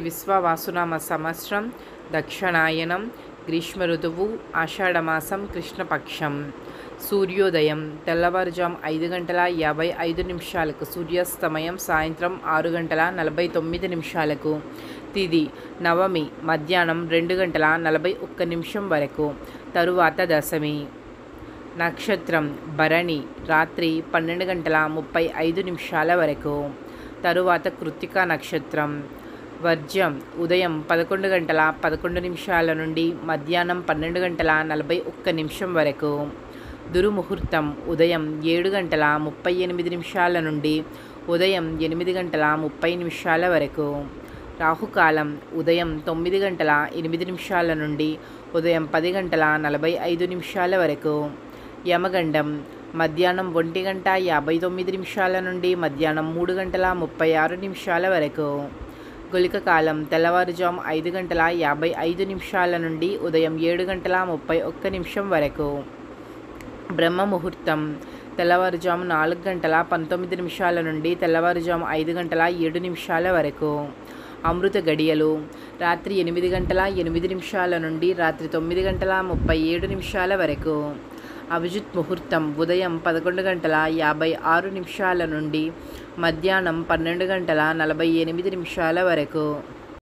విశ్వవాసునామ సంవత్సరం దక్షిణాయనం గ్రీష్మ ఋతువు ఆషాఢమాసం కృష్ణపక్షం. సూర్యోదయం తెల్లవారుజాము 5:55 సూర్యాస్తమయం సాయంత్రం 6:49 తిథి నవమి మధ్యాహ్నం 2:41 వరకు. తరువాత దశమి. నక్షత్రం భరణి రాత్రి 12:35 వరకు. తరువాత కృత్తికా నక్షత్రం. వర్జ్యం ఉదయం 11:11 నుండి మధ్యాహ్నం 12:41 వరకు. దుర్ముహూర్తం ఉదయం 7:38 నుండి ఉదయం 8:30 వరకు. రాహుకాలం ఉదయం 9:08 నుండి ఉదయం 10:45 వరకు. యమగండం మధ్యాహ్నం 1:59 నుండి మధ్యాహ్నం 3:36 వరకు. గుళిక కాలం తెల్లవారుజాము 5:55 నుండి ఉదయం 7:31 వరకు. బ్రహ్మ ముహూర్తం తెల్లవారుజాము 4:19 నుండి తెల్లవారుజాము 5:07 వరకు. అమృత గడియలు రాత్రి 8:08 నుండి రాత్రి 9:37 వరకు. అభిజిత్ ముహూర్తం ఉదయం 11:56 నుండి మధ్యాహ్నం 12:48 వరకు.